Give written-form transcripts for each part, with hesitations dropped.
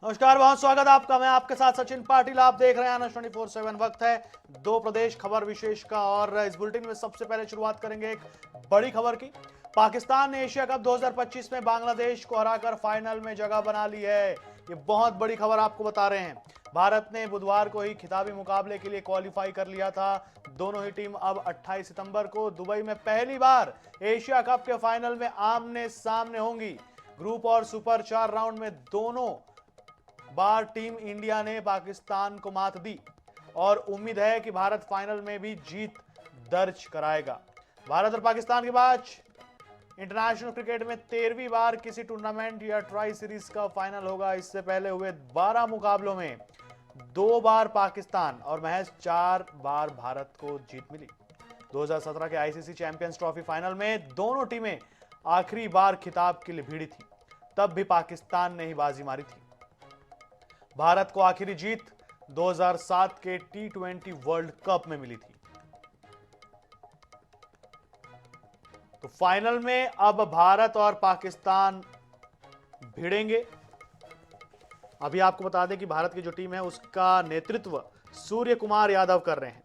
नमस्कार, बहुत स्वागत है आपका। मैं आपके साथ सचिन पाटिल। आप देख रहे हैं आनंद 24/7। वक्त है दो प्रदेश खबर विशेष का और इस बुलेटिन में सबसे पहले शुरुआत करेंगे एक बड़ी खबर की। पाकिस्तान ने एशिया कप 2025 में बांग्लादेश को हराकर फाइनल में जगह बना ली है। ये बहुत बड़ी खबर आपको बता रहे हैं। भारत ने बुधवार को ही खिताबी मुकाबले के लिए क्वालिफाई कर लिया था। दोनों ही टीम अब 28 सितंबर को दुबई में पहली बार एशिया कप के फाइनल में आमने सामने होंगी। ग्रुप और सुपर 4 राउंड में दोनों बार टीम इंडिया ने पाकिस्तान को मात दी और उम्मीद है कि भारत फाइनल में भी जीत दर्ज कराएगा। भारत और पाकिस्तान के बीच इंटरनेशनल क्रिकेट में 13वीं बार किसी टूर्नामेंट या ट्राई सीरीज का फाइनल होगा। इससे पहले हुए 12 मुकाबलों में 2 बार पाकिस्तान और महज 4 बार भारत को जीत मिली। 2017 के आईसीसी चैंपियंस ट्रॉफी फाइनल में दोनों टीमें आखिरी बार खिताब के लिए भिड़ी थी, तब भी पाकिस्तान ने ही बाजी मारी थी। भारत को आखिरी जीत 2007 के T20 वर्ल्ड कप में मिली थी। तो फाइनल में अब भारत और पाकिस्तान भिड़ेंगे। अभी आपको बता दें कि भारत की जो टीम है उसका नेतृत्व सूर्य कुमार यादव कर रहे हैं।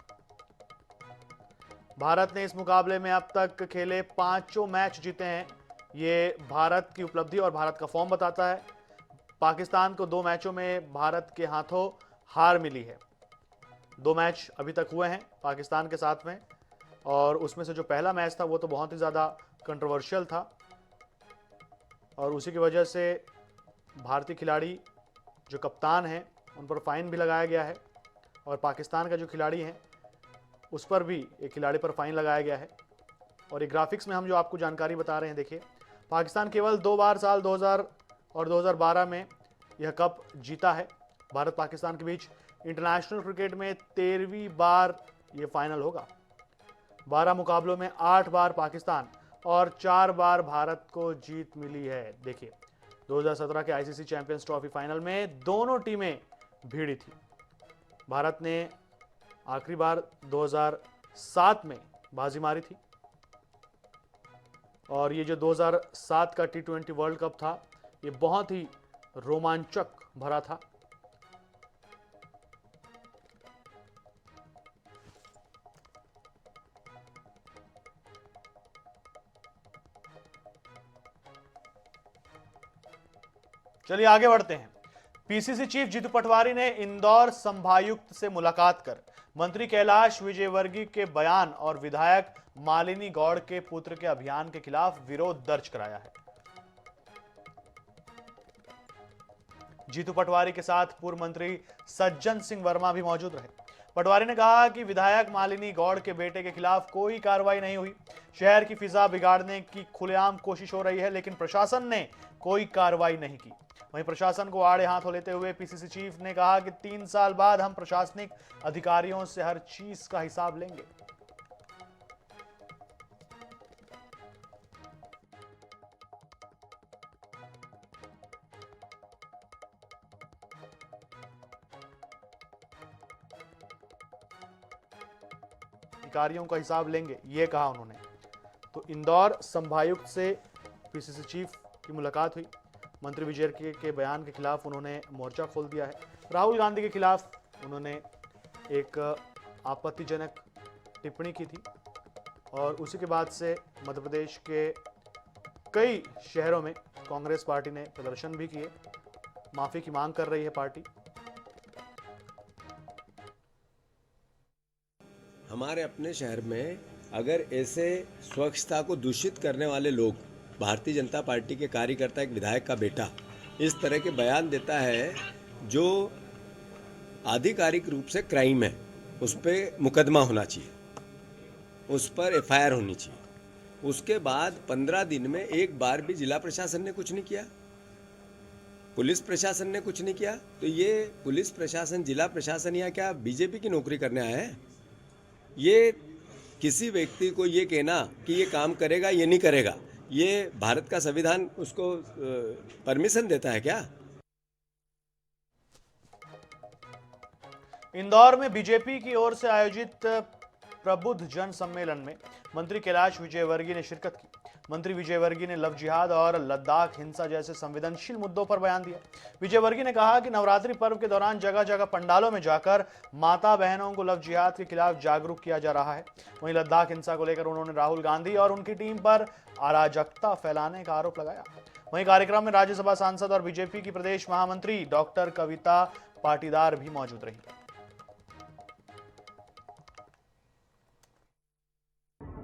भारत ने इस मुकाबले में अब तक खेले 5 मैच जीते हैं। ये भारत की उपलब्धि और भारत का फॉर्म बताता है। पाकिस्तान को 2 मैचों में भारत के हाथों हार मिली है। 2 मैच अभी तक हुए हैं पाकिस्तान के साथ में, और उसमें से जो पहला मैच था वो तो बहुत ही ज़्यादा कंट्रोवर्शियल था और उसी की वजह से भारतीय खिलाड़ी जो कप्तान हैं उन पर फाइन भी लगाया गया है और पाकिस्तान का जो खिलाड़ी हैं उस पर भी एक खिलाड़ी पर फाइन लगाया गया है। और ये ग्राफिक्स में हम जो आपको जानकारी बता रहे हैं, देखिए, पाकिस्तान केवल 2 बार साल 2000 और 2012 में यह कप जीता है। भारत पाकिस्तान के बीच इंटरनेशनल क्रिकेट में 13वीं बार यह फाइनल होगा। 12 मुकाबलों में 8 बार पाकिस्तान और 4 बार भारत को जीत मिली है। देखिए, 2017 के आईसीसी चैंपियंस ट्रॉफी फाइनल में दोनों टीमें भिड़ी थी। भारत ने आखिरी बार 2007 में बाजी मारी थी और ये जो 2007 का T20 वर्ल्ड कप था ये बहुत ही रोमांचक भरा था। चलिए आगे बढ़ते हैं। पीसीसी चीफ जीतू पटवारी ने इंदौर संभायुक्त से मुलाकात कर मंत्री कैलाश विजयवर्गीय के बयान और विधायक मालिनी गौड़ के पुत्र के अभियान के खिलाफ विरोध दर्ज कराया है। जीतू पटवारी के साथ पूर्व मंत्री सज्जन सिंह वर्मा भी मौजूद रहे। पटवारी ने कहा कि विधायक मालिनी गौड़ के बेटे के खिलाफ कोई कार्रवाई नहीं हुई। शहर की फिजा बिगाड़ने की खुलेआम कोशिश हो रही है, लेकिन प्रशासन ने कोई कार्रवाई नहीं की। वहीं प्रशासन को आड़े हाथों लेते हुए पीसीसी चीफ ने कहा कि 3 साल बाद हम प्रशासनिक अधिकारियों से हर चीज का हिसाब लेंगे। अधिकारियों का हिसाब लेंगे, ये कहा उन्होंने। तो इंदौर संभायुक्त से पीसीसी चीफ की मुलाकात हुई। मंत्री विजय के बयान के खिलाफ उन्होंने मोर्चा खोल दिया है। राहुल गांधी के खिलाफ उन्होंने एक आपत्तिजनक टिप्पणी की थी और उसी के बाद से मध्य प्रदेश के कई शहरों में कांग्रेस पार्टी ने प्रदर्शन भी किए। माफी की मांग कर रही है पार्टी। हमारे अपने शहर में अगर ऐसे स्वच्छता को दूषित करने वाले लोग, भारतीय जनता पार्टी के कार्यकर्ता, एक विधायक का बेटा इस तरह के बयान देता है जो आधिकारिक रूप से क्राइम है, उस पर मुकदमा होना चाहिए, उस पर एफआईआर होनी चाहिए। उसके बाद 15 दिन में एक बार भी जिला प्रशासन ने कुछ नहीं किया, पुलिस प्रशासन ने कुछ नहीं किया। तो ये पुलिस प्रशासन, जिला प्रशासन या क्या बीजेपी की नौकरी करने आया है? ये किसी व्यक्ति को ये कहना कि ये काम करेगा, ये नहीं करेगा, ये भारत का संविधान उसको परमिशन देता है क्या? इंदौर में बीजेपी की ओर से आयोजित प्रबुद्ध जन सम्मेलन में मंत्री कैलाश विजयवर्गीय ने शिरकत की। मंत्री विजय वर्गीय ने लव जिहाद और लद्दाख हिंसा जैसे संवेदनशील मुद्दों पर बयान दिया। विजय वर्गीय ने कहा कि नवरात्रि पर्व के दौरान जगह जगह पंडालों में जाकर माता बहनों को लव जिहाद के खिलाफ जागरूक किया जा रहा है। वहीं लद्दाख हिंसा को लेकर उन्होंने राहुल गांधी और उनकी टीम पर अराजकता फैलाने का आरोप लगाया। वहीं कार्यक्रम में राज्यसभा सांसद और बीजेपी की प्रदेश महामंत्री डॉक्टर कविता पाटीदार भी मौजूद रही।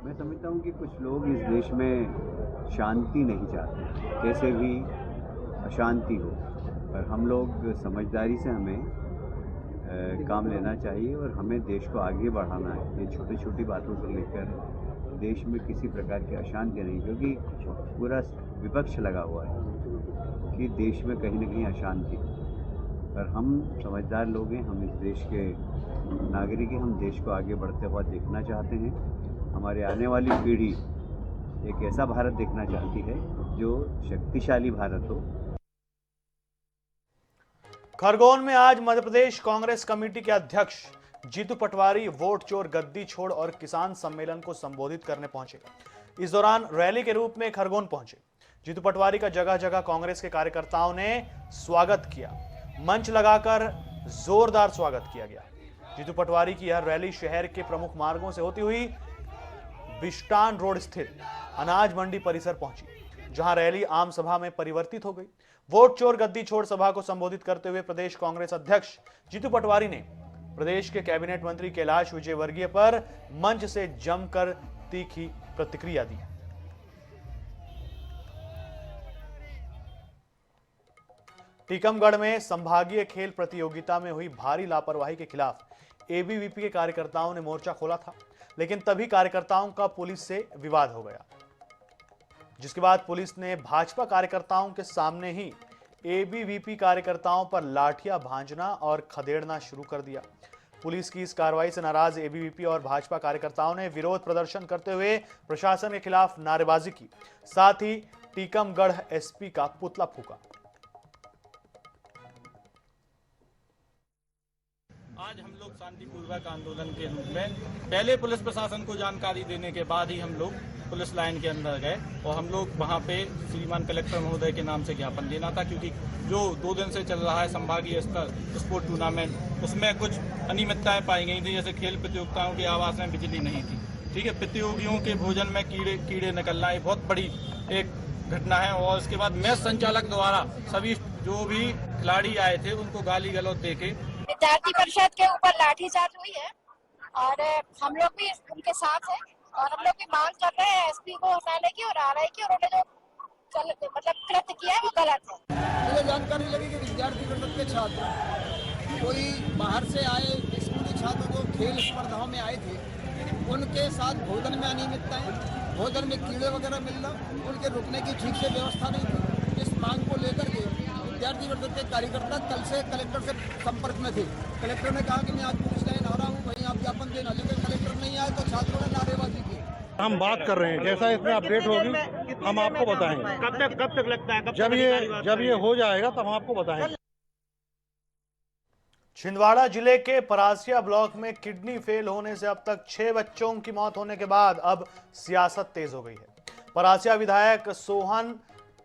मैं समझता हूँ कि कुछ लोग इस देश में शांति नहीं चाहते, कैसे भी अशांति हो, पर हम लोग समझदारी से हमें काम लेना चाहिए और हमें देश को आगे बढ़ाना है। ये छोटी छोटी बातों को लेकर देश में किसी प्रकार की अशांति नहीं, क्योंकि पूरा विपक्ष लगा हुआ है कि देश में कहीं न कहीं अशांति। पर हम समझदार लोग हैं, हम इस देश के नागरिक हैं, हम देश को आगे बढ़ते हुआ देखना चाहते हैं। हमारे आने वाली पीढ़ी एक ऐसा भारत देखना चाहती है जो शक्तिशाली भारत हो। खरगोन में आज मध्य प्रदेश कांग्रेस कमेटी के अध्यक्ष जीतू पटवारी वोट चोर गद्दी छोड़ और किसान सम्मेलन को संबोधित करने पहुंचे। इस दौरान रैली के रूप में खरगोन पहुंचे जीतू पटवारी का जगह जगह कांग्रेस के कार्यकर्ताओं ने स्वागत किया। मंच लगाकर जोरदार स्वागत किया गया। जीतू पटवारी की यह रैली शहर के प्रमुख मार्गों से होती हुई बिस्टान रोड स्थित अनाज मंडी परिसर पहुंची, जहां रैली आम सभा में परिवर्तित हो गई। वोट चोर गद्दी छोड़ सभा को संबोधित करते हुए प्रदेश कांग्रेस अध्यक्ष जीतू पटवारी ने प्रदेश के कैबिनेट मंत्री कैलाश विजयवर्गीय पर मंच से जमकर तीखी प्रतिक्रिया दी। टीकमगढ़ में संभागीय खेल प्रतियोगिता में हुई भारी लापरवाही के खिलाफ एबीवीपी के कार्यकर्ताओं ने मोर्चा खोला था, लेकिन तभी कार्यकर्ताओं का पुलिस से विवाद हो गया, जिसके बाद पुलिस ने भाजपा कार्यकर्ताओं के सामने ही एबीवीपी कार्यकर्ताओं पर लाठियां भांजना और खदेड़ना शुरू कर दिया। पुलिस की इस कार्रवाई से नाराज एबीवीपी और भाजपा कार्यकर्ताओं ने विरोध प्रदर्शन करते हुए प्रशासन के खिलाफ नारेबाजी की, साथ ही टीकमगढ़ एसपी का पुतला फूंका। आज हम लोग शांतिपूर्वक आंदोलन के रूप में पहले पुलिस प्रशासन को जानकारी देने के बाद ही हम लोग पुलिस लाइन के अंदर गए और हम लोग वहां पे श्रीमान कलेक्टर महोदय के नाम से ज्ञापन देना था, क्योंकि जो 2 दिन से चल रहा है संभागीय स्तर स्पोर्ट टूर्नामेंट, उसमें कुछ अनियमितताएं पाई गई थी। जैसे खेल प्रतियोगिताओं के आवास में बिजली नहीं थी, ठीक है, प्रतियोगियों के भोजन में कीड़े निकलना ये बहुत बड़ी एक घटना है। और उसके बाद मैच संचालक द्वारा सभी जो भी खिलाड़ी आए थे उनको गाली गलौज देके विद्यार्थी परिषद के ऊपर लाठीचार्ज हुई है और हम लोग भी उनके साथ हैं और हम लोग भी मांग कर रहे हैं एसपी को हटाने की और आरआई की, और उन्होंने जो कृत्य किया है वो गलत है। मुझे जानकारी लगी कि विद्यार्थी परिषद के छात्र कोई बाहर से आए स्कूली छात्र जो खेल स्पर्धाओं में आए थे, उनके साथ भोजन में अनियमितताएं, भोजन में कीड़े वगैरह मिलना, उनके रुकने की ठीक से व्यवस्था नहीं थी। इस मांग को लेकर के विद्यार्थी परिषद के कार्यकर्ता कल से कलेक्टर से संपर्क में थे। कलेक्टर ने कहा कि मैं आज पुलिस लाइन आ रहा हूँ, वहीं आप ज्ञापन देना, लेकिन कलेक्टर नहीं आए तो छात्रों ने नारेबाजी की। हम बात कर रहे हैं, जैसा इसमें अपडेट होगी हम आपको बताएंगे। कब तक लगता है? जब ये हो जाएगा तब हम आपको बताएंगे। छिंदवाड़ा जिले के परासिया ब्लॉक में किडनी फेल होने से अब तक 6 बच्चों की मौत होने के बाद अब सियासत तेज हो गई है। परासिया विधायक सोहन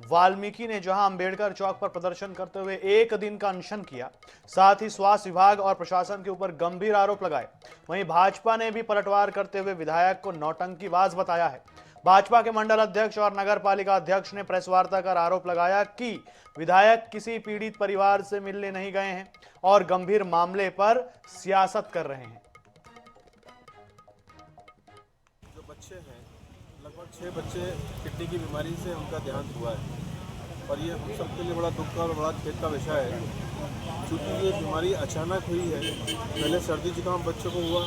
वाल्मीकि ने जहां अंबेडकर चौक पर प्रदर्शन करते हुए 1 दिन का अनशन किया, साथ ही स्वास्थ्य विभाग और प्रशासन के ऊपर गंभीर आरोप लगाए, वहीं भाजपा ने भी पलटवार करते हुए विधायक को नौटंकीबाज बताया है। भाजपा के मंडल अध्यक्ष और नगर पालिका अध्यक्ष ने प्रेस वार्ता कर आरोप लगाया कि विधायक किसी पीड़ित परिवार से मिलने नहीं गए हैं और गंभीर मामले पर सियासत कर रहे हैं। जो बच्चे हैं, लगभग 6 बच्चे किडनी की बीमारी से उनका देहांत हुआ है और ये हम सबके लिए बड़ा दुख का और बड़ा खेद का विषय है। चूँकि ये बीमारी अचानक हुई है, पहले सर्दी जुकाम बच्चों को हुआ,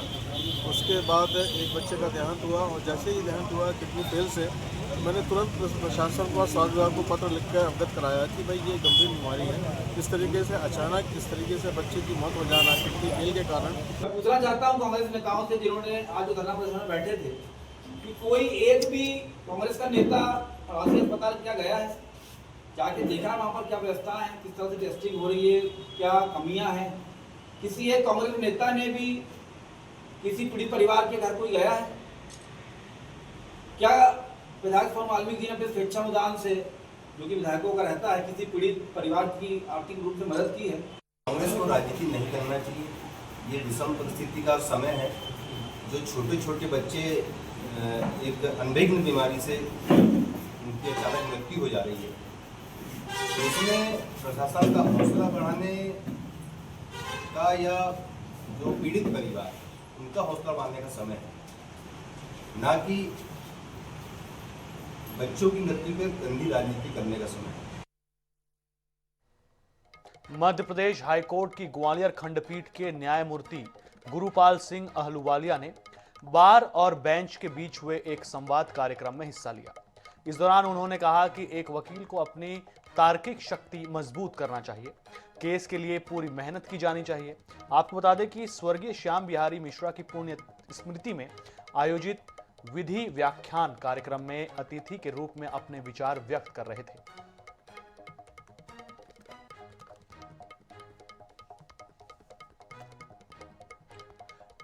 उसके बाद एक बच्चे का देहांत हुआ और जैसे ही देहांत हुआ किडनी फेल से, मैंने तुरंत प्रशासन को, स्वास्थ्य विभाग को पत्र लिखकर अवगत कराया कि भाई ये गंभीर बीमारी है। इस तरीके से अचानक इस तरीके से बच्चे की मौत हो जाना किडनी फेल के कारण। मैं पूछना चाहता हूँ कांग्रेस नेताओं से जिन्होंने आज जो धरना प्रदर्शन में बैठे थे कि कोई एक भी कांग्रेस का नेता प्रवासी अस्पताल क्या गया है, जाके देखा वहाँ पर क्या व्यवस्था है, किस तरह से टेस्टिंग हो रही है, क्या कमियां हैं? किसी एक कांग्रेस नेता ने भी किसी पीड़ित परिवार के घर कोई गया है? क्या विधायक फॉर्म वाल्मीकि जी ने अपने स्वेच्छानुदान से, जो कि विधायकों का रहता है, किसी पीड़ित परिवार की आर्थिक रूप से मदद की है। कांग्रेस को राजनीति नहीं करना चाहिए। ये विषम परिस्थिति का समय है। जो छोटे छोटे बच्चे एक अनभिज्ञ बीमारी से उनकी अचानक मृत्यु हो जा रही है, तो इसमें प्रशासन का हौसला बढ़ाने का या जो पीड़ित परिवार उनका हौसला बढ़ाने का समय है, ना कि बच्चों की मृत्यु पर गंदी राजनीति करने का समय है। मध्य प्रदेश हाईकोर्ट की ग्वालियर खंडपीठ के न्यायमूर्ति गुरुपाल सिंह अहलूवालिया ने बार और बेंच के बीच हुए एक संवाद कार्यक्रम में हिस्सा लिया। इस दौरान उन्होंने कहा कि एक वकील को अपनी तार्किक शक्ति मजबूत करना चाहिए, केस के लिए पूरी मेहनत की जानी चाहिए। आपको बता दें कि स्वर्गीय श्याम बिहारी मिश्रा की पुण्य स्मृति में आयोजित विधि व्याख्यान कार्यक्रम में अतिथि के रूप में अपने विचार व्यक्त कर रहे थे।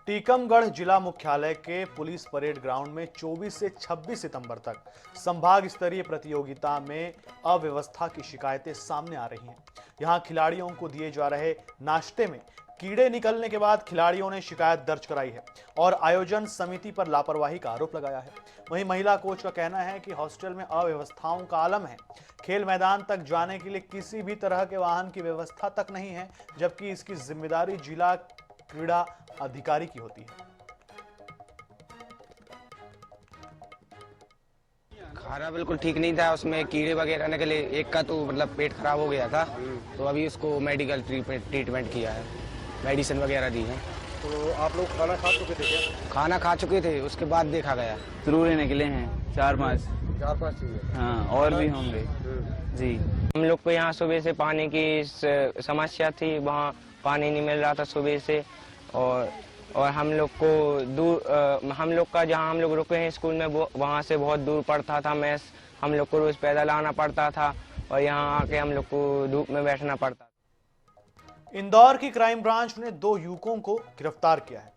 टीकमगढ़ जिला मुख्यालय के पुलिस परेड ग्राउंड में 24 से 26 सितंबर तक संभाग स्तरीय प्रतियोगिता में अव्यवस्था की शिकायतें सामने आ रही हैं। यहां खिलाड़ियों को दिए जा रहे नाश्ते में कीड़े निकलने के बाद खिलाड़ियों ने शिकायत दर्ज कराई है और आयोजन समिति पर लापरवाही का आरोप लगाया है। वहीं महिला कोच का कहना है कि हॉस्टल में अव्यवस्थाओं का आलम है। खेल मैदान तक जाने के लिए किसी भी तरह के वाहन की व्यवस्था तक नहीं है, जबकि इसकी जिम्मेदारी जिला क्रीड़ा अधिकारी की होती है। खाना बिल्कुल ठीक नहीं था, उसमें कीड़े वगैरह निकले। एक का तो मतलब पेट खराब हो गया था, तो अभी उसको मेडिकल ट्रीटमेंट किया है, मेडिसिन वगैरह दी है। तो आप लोग खाना खा चुके थे क्या? खाना खा चुके थे, उसके बाद देखा गया। शुरू निकले हैं 4-5 चीजें। हाँ, और भी होंगे जी। हम लोग को यहाँ सुबह से पानी की समस्या थी, वहाँ पानी नहीं मिल रहा था सुबह से, और हम लोग को दूर हम लोग का जहाँ हम लोग रुके हैं स्कूल में वो वहाँ से बहुत दूर पड़ता था मैस। हम लोग को रोज पैदल आना पड़ता था और यहाँ आके हम लोग को धूप में बैठना पड़ता था। इंदौर की क्राइम ब्रांच ने 2 युवकों को गिरफ्तार किया है,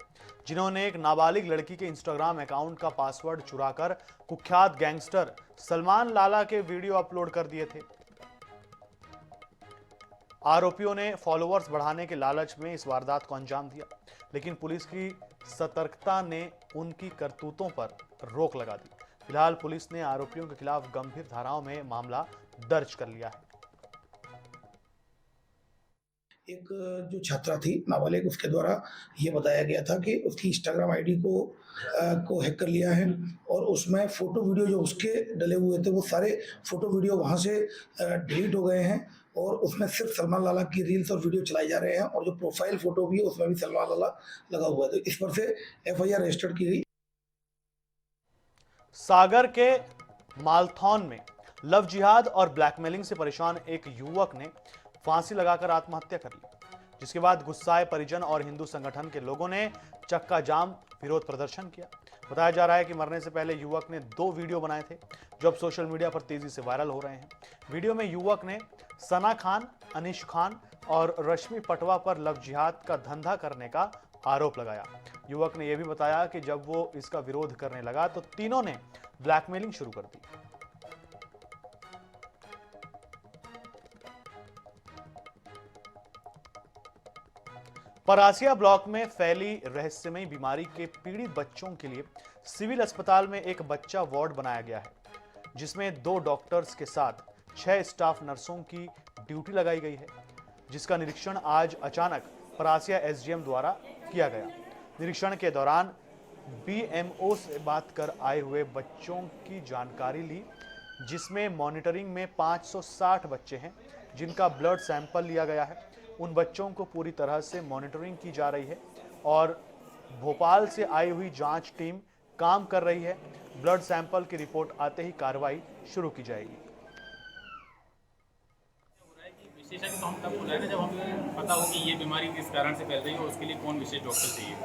जिन्होंने एक नाबालिग लड़की के इंस्टाग्राम अकाउंट का पासवर्ड चुराकर कुख्यात गैंगस्टर सलमान लाला के वीडियो अपलोड कर दिए थे। आरोपियों ने फॉलोअर्स बढ़ाने के लालच में इस वारदात को अंजाम दिया, लेकिन पुलिस की सतर्कता ने उनकी करतूतों पर रोक लगा दी। फिलहाल पुलिस ने आरोपियों के खिलाफ गंभीर धाराओं में मामला दर्ज कर लिया है। एक जो छात्रा थी नाबालिग, उसके द्वारा ये बताया गया था कि उसकी इंस्टाग्राम आईडी को हैक कर लिया है और उसमें फोटो वीडियो जो उसके डले हुए थे वो सारे फोटो वीडियो वहाँ से डिलीट हो गए हैं और उसमें सिर्फ सलमान लाला की रील्स और वीडियो चलाई जा रहे हैं और जो प्रोफाइल फोटो भी है उसमें भी सलमान लाला लगा हुआ है। तो इस पर से FIR रजिस्टर्ड की गई। सागर के मालथौन में लव जिहाद और ब्लैकमेलिंग से परेशान एक युवक ने फांसी लगाकर आत्महत्या कर ली, जिसके बाद गुस्साए परिजन और हिंदू संगठन के लोगों ने चक्का जाम विरोध प्रदर्शन किया। बताया जा रहा है कि मरने से पहले युवक ने 2 वीडियो बनाए थे, जो अब सोशल मीडिया पर तेजी से वायरल हो रहे हैं। वीडियो में युवक ने सना खान, अनिश खान और रश्मि पटवा पर लव जिहाद का धंधा करने का आरोप लगाया। युवक ने यह भी बताया कि जब वो इसका विरोध करने लगा तो तीनों ने ब्लैकमेलिंग शुरू कर दी। परासिया ब्लॉक में फैली रहस्यमयी बीमारी के पीड़ित बच्चों के लिए सिविल अस्पताल में एक बच्चा वार्ड बनाया गया है, जिसमें 2 डॉक्टर्स के साथ 6 स्टाफ नर्सों की ड्यूटी लगाई गई है, जिसका निरीक्षण आज अचानक परासिया SDM द्वारा किया गया। निरीक्षण के दौरान BMO से बात कर आए हुए बच्चों की जानकारी ली, जिसमें मॉनिटरिंग में 560 बच्चे हैं, जिनका ब्लड सैंपल लिया गया है। उन बच्चों को पूरी तरह से मॉनिटरिंग की जा रही है और भोपाल से आई हुई जांच टीम काम कर रही है। ब्लड सैंपल की रिपोर्ट आते ही कार्रवाई शुरू की जाएगी। विशेषज्ञ तो हम तब बोल रहे हैं जब हमें पता हो कि ये बीमारी किस कारण से फैल रही है और उसके लिए कौन विशेष डॉक्टर चाहिए।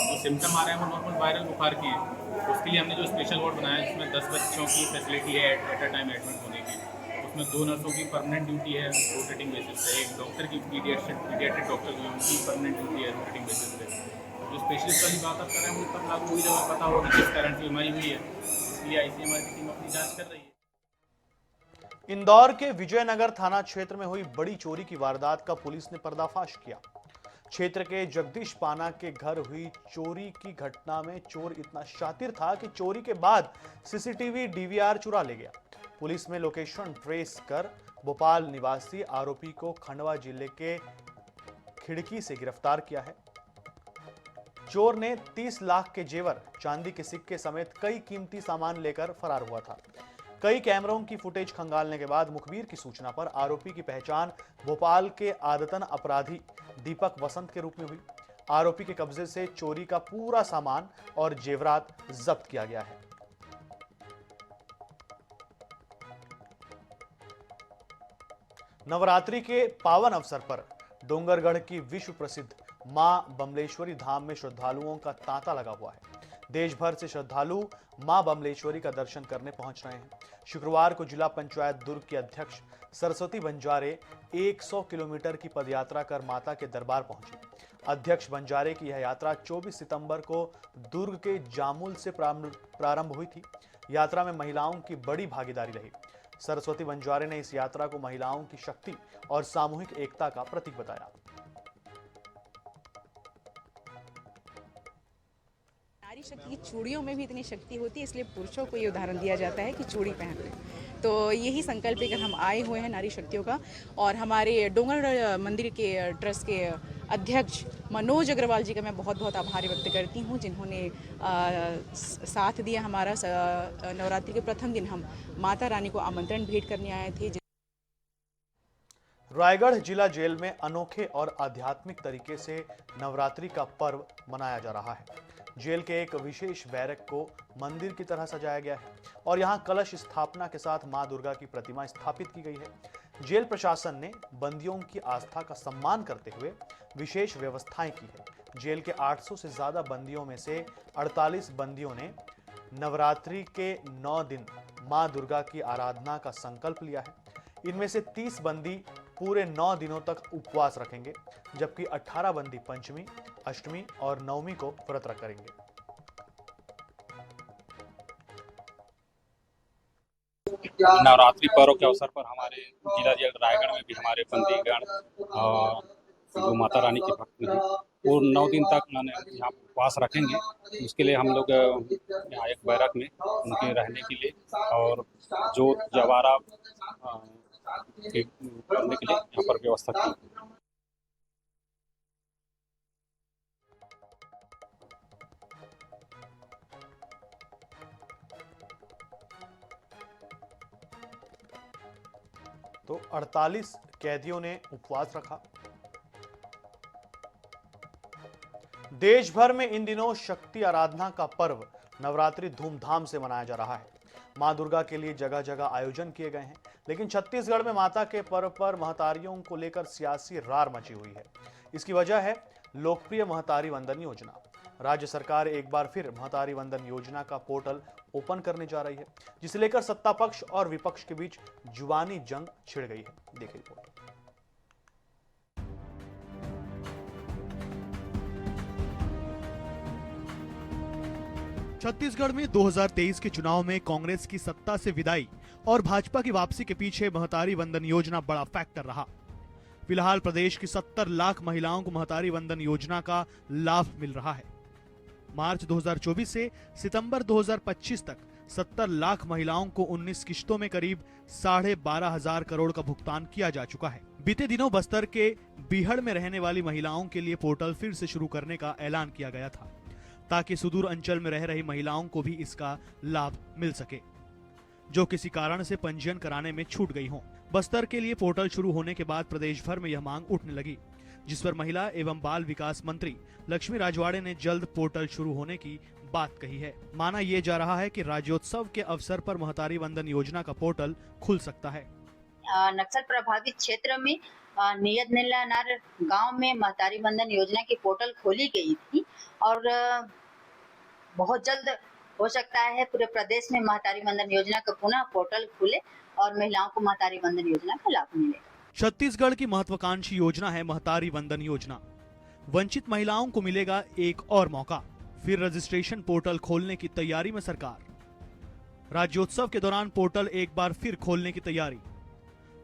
जो सिम्टम आ रहे हैं वो नॉर्मल वायरल बुखार के हैं, उसके लिए हमने जो स्पेशल वार्ड बनाया है जिसमें 10 बच्चों की फैसिलिटी है एट अ टाइम एडमिट होने की। उसमें 2 नर्सों की परमानेंट ड्यूटी है रोटेटिंग बेसिस पे, एक डॉक्टर की पीडियाट्रिक डॉक्टर जो है उनकी परमानेंट ड्यूटी है रोटेटिंग बेसिस पे। जो स्पेशलिस्ट वाली बात आप कर रहे हैं मुझे तब लागू हुई जब पता हो कि किस कारण से बीमारी हुई है, इसलिए आईसीएमआर की टीम अपनी जाँच कर रही है। इंदौर के विजयनगर थाना क्षेत्र में हुई बड़ी चोरी की वारदात का पुलिस ने पर्दाफाश किया। क्षेत्र के जगदीश पाना के घर हुई चोरी की घटना में चोर इतना शातिर था कि चोरी के बाद सीसीटीवी डीवीआर चुरा ले गया। पुलिस ने लोकेशन ट्रेस कर भोपाल निवासी आरोपी को खंडवा जिले के खिड़की से गिरफ्तार किया है। चोर ने 30 लाख के जेवर, चांदी के सिक्के समेत कई कीमती सामान लेकर फरार हुआ था। कई कैमरों की फुटेज खंगालने के बाद मुखबिर की सूचना पर आरोपी की पहचान भोपाल के आदतन अपराधी दीपक वसंत के रूप में हुई। आरोपी के कब्जे से चोरी का पूरा सामान और जेवरात जब्त किया गया है। नवरात्रि के पावन अवसर पर डोंगरगढ़ की विश्व प्रसिद्ध मां बमलेश्वरी धाम में श्रद्धालुओं का तांता लगा हुआ है। देश भर से श्रद्धालु मां बमलेश्वरी का दर्शन करने पहुंच रहे हैं। शुक्रवार को जिला पंचायत दुर्ग के अध्यक्ष सरस्वती बंजारे 100 किलोमीटर की पदयात्रा कर माता के दरबार पहुंची। अध्यक्ष बंजारे की यह यात्रा 24 सितंबर को दुर्ग के जामुल से प्रारंभ हुई थी। यात्रा में महिलाओं की बड़ी भागीदारी रही। सरस्वती बंजारे ने इस यात्रा को महिलाओं की शक्ति और सामूहिक एकता का प्रतीक बताया। नारी शक्ति की चूड़ियों में भी इतनी शक्ति होती है, इसलिए पुरुषों को ये उदाहरण दिया जाता है कि चूड़ी पहन लें। तो यही संकल्प लेकर हम आए हुए हैं नारी शक्तियों का। और हमारे डोंगरगढ़ मंदिर के ट्रस्ट के अध्यक्ष मनोज अग्रवाल जी का मैं बहुत बहुत आभार व्यक्त करती हूँ, जिन्होंने साथ दिया हमारा। नवरात्रि के प्रथम दिन हम माता रानी को आमंत्रण भेंट करने आए थे। रायगढ़ जिला जेल में अनोखे और आध्यात्मिक तरीके से नवरात्रि का पर्व मनाया जा रहा है। जेल के एक विशेष बैरक को मंदिर की तरह सजाया गया है और यहां कलश स्थापना के साथ मां दुर्गा की प्रतिमा स्थापित की गई है। जेल प्रशासन ने बंदियों की आस्था का सम्मान करते हुए विशेष व्यवस्थाएं की है। जेल के 800 से ज्यादा बंदियों में से 48 बंदियों ने नवरात्रि के 9 दिन मां दुर्गा की आराधना का संकल्प लिया है। इनमें से 30 बंदी पूरे 9 दिनों तक उपवास रखेंगे, जबकि 18 बंदी पंचमी, अष्टमी और नवमी को व्रत रखेंगे। नवरात्रि पर्व के अवसर पर हमारे जिला जेल रायगढ़ में भी हमारे बंदीगण जो माता रानी के भक्त हैं वो 9 दिन तक यहाँ उपवास रखेंगे। उसके लिए हम लोग यहाँ एक बैरक में उनके रहने के लिए और जो जवारा करने के लिए यहाँ पर व्यवस्था की। तो 48 कैदियों ने उपवास रखा। देश भर में इन दिनों शक्ति आराधना का पर्व नवरात्रि धूमधाम से मनाया जा रहा है। मां दुर्गा के लिए जगह जगह आयोजन किए गए हैं, लेकिन छत्तीसगढ़ में माता के पर्व पर महतारियों को लेकर सियासी रार मची हुई है। इसकी वजह है लोकप्रिय महतारी वंदन योजना। राज्य सरकार एक बार फिर महतारी वंदन योजना का पोर्टल ओपन करने जा रही है, जिसे लेकर सत्ता पक्ष और विपक्ष के बीच जुबानी जंग छिड़ गई है। देखिए रिपोर्ट। छत्तीसगढ़ में 2023 के चुनाव में कांग्रेस की सत्ता से विदाई और भाजपा की वापसी के पीछे महतारी वंदन योजना बड़ा फैक्टर रहा। फिलहाल प्रदेश की 70 लाख महिलाओं को महतारी वंदन योजना का लाभ मिल रहा है। मार्च 2024 से सितंबर 2025 तक 70 लाख महिलाओं को 19 किश्तों में करीब 12,500 करोड़ का भुगतान किया जा चुका है। बीते दिनों बस्तर के बीहड़ में रहने वाली महिलाओं के लिए पोर्टल फिर से शुरू करने का ऐलान किया गया था, ताकि सुदूर अंचल में रह रही महिलाओं को भी इसका लाभ मिल सके, जो किसी कारण से पंजीयन कराने में छूट गई हों। बस्तर के लिए पोर्टल शुरू होने के बाद प्रदेश भर में यह मांग उठने लगी, जिस पर महिला एवं बाल विकास मंत्री लक्ष्मी राजवाड़े ने जल्द पोर्टल शुरू होने की बात कही है। माना यह जा रहा है कि राज्योत्सव के अवसर पर महतारी वंदन योजना का पोर्टल खुल सकता है। नक्सल प्रभावित क्षेत्र में नियत नीलानार गांव में महतारी वंदन योजना की पोर्टल खोली गई थी और बहुत जल्द हो सकता है पूरे प्रदेश में महतारी वंदन योजना का पुनः पोर्टल खुले और महिलाओं को महतारी वंदन योजना का लाभ मिले। छत्तीसगढ़ की महत्वाकांक्षी योजना है महतारी वंदन योजना। वंचित महिलाओं को मिलेगा एक और मौका। फिर रजिस्ट्रेशन पोर्टल खोलने की तैयारी में सरकार। राज्योत्सव के दौरान पोर्टल एक बार फिर खोलने की तैयारी।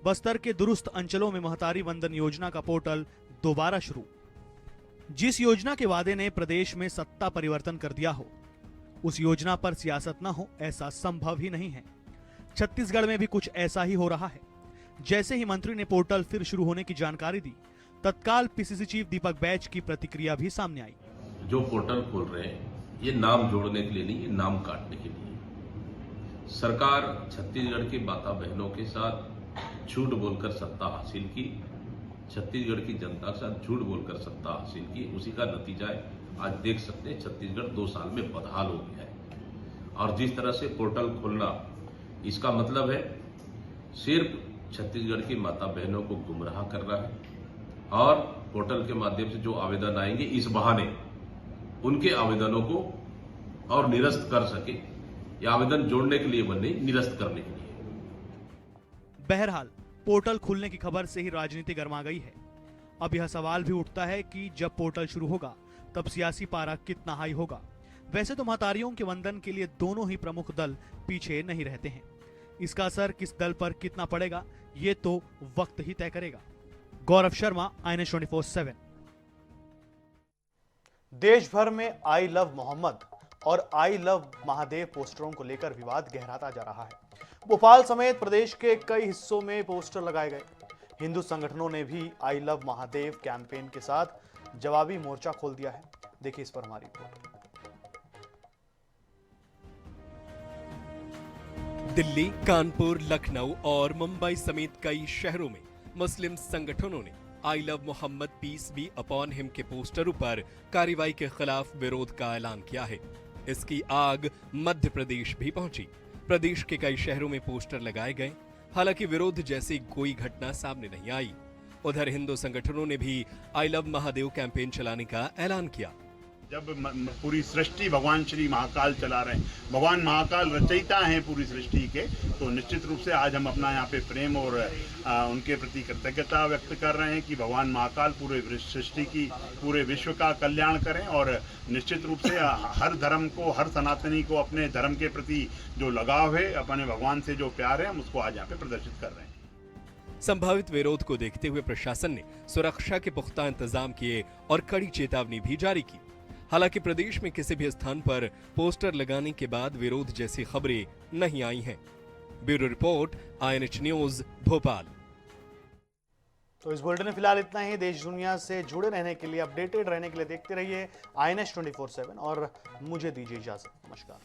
बस्तर के दुरुस्त अंचलों में महतारी वंदन योजना का पोर्टल दोबारा शुरू। जिस योजना के वादे ने प्रदेश में सत्ता परिवर्तन कर दिया हो, उस योजना पर सियासत न हो, ऐसा संभव ही नहीं है। छत्तीसगढ़ में भी कुछ ऐसा ही हो रहा है। जैसे ही मंत्री ने पोर्टल फिर शुरू होने की जानकारी दी, तत्काल पीसीसी चीफ दीपक बैज की प्रतिक्रिया भी सामने आई। जो पोर्टल खोल रहे हैं ये नाम जोड़ने के लिए नहीं, ये नाम काटने के लिए। सरकार छत्तीसगढ़ की माता बहनों के साथ झूठ बोलकर सत्ता हासिल की, छत्तीसगढ़ की जनता के साथ झूठ बोलकर सत्ता हासिल की। उसी का नतीजा है, आज देख सकते हैं छत्तीसगढ़ 2 साल में बदहाल हो गया है। और जिस तरह से पोर्टल खोलना, इसका मतलब है सिर्फ छत्तीसगढ़ की माता बहनों को गुमराह कर रहा है और पोर्टल के माध्यम से जो आवेदन आएंगे इस बहाने उनके आवेदनों को और निरस्त कर सके, या आवेदन जोड़ने के लिए बने, निरस्त करने के लिए। बहरहाल पोर्टल खुलने की खबर से ही राजनीति गर्मा गई है। अब यह सवाल भी उठता है कि जब पोर्टल शुरू होगा तब सियासी पारा कितना हाई होगा। वैसे तो महतारियों के वंदन के लिए दोनों ही प्रमुख दल पीछे नहीं रहते हैं। इसका असर किस दल पर कितना पड़ेगा ये तो वक्त ही तय करेगा। गौरव शर्मा, INS 24/7। देश भर में आई लव मोहम्मद और आई लव महादेव पोस्टरों को लेकर विवाद गहराता जा रहा है। भोपाल समेत प्रदेश के कई हिस्सों में पोस्टर लगाए गए। हिंदू संगठनों ने भी आई लव महादेव कैंपेन के साथ जवाबी मोर्चा खोल दिया है। देखिए इस पर हमारी रिपोर्ट। दिल्ली, कानपुर, लखनऊ और मुंबई समेत कई शहरों में मुस्लिम संगठनों ने I love Mohammad peace be upon him के पोस्टरों पर कार्रवाई के खिलाफ विरोध का ऐलान किया है। इसकी आग मध्य प्रदेश भी पहुंची। प्रदेश के कई शहरों में पोस्टर लगाए गए, हालांकि विरोध जैसी कोई घटना सामने नहीं आई। उधर हिंदू संगठनों ने भी आई लव महादेव कैंपेन चलाने का ऐलान किया। जब पूरी सृष्टि भगवान श्री महाकाल चला रहे हैं, भगवान महाकाल रचयिता हैं पूरी सृष्टि के, तो निश्चित रूप से आज हम अपना यहाँ पे प्रेम और उनके प्रति कृतज्ञता व्यक्त कर रहे हैं कि भगवान महाकाल पूरे सृष्टि की, पूरे विश्व का कल्याण करें। और निश्चित रूप से हर धर्म को, हर सनातनी को अपने धर्म के प्रति जो लगाव है, अपने भगवान से जो प्यार है, हम उसको आज यहाँ पे प्रदर्शित कर रहे हैं। संभावित विरोध को देखते हुए प्रशासन ने सुरक्षा के पुख्ता इंतजाम किए और कड़ी चेतावनी भी जारी की। हालांकि प्रदेश में किसी भी स्थान पर पोस्टर लगाने के बाद विरोध जैसी खबरें नहीं आई हैं। Bureau report, INH news, Bhopal. तो इस बुलेटिन में फिलहाल इतना ही। देश दुनिया से जुड़े रहने के लिए, अपडेटेड रहने के लिए देखते रहिए INS 24/7 और मुझे दीजिए इजाजत। नमस्कार।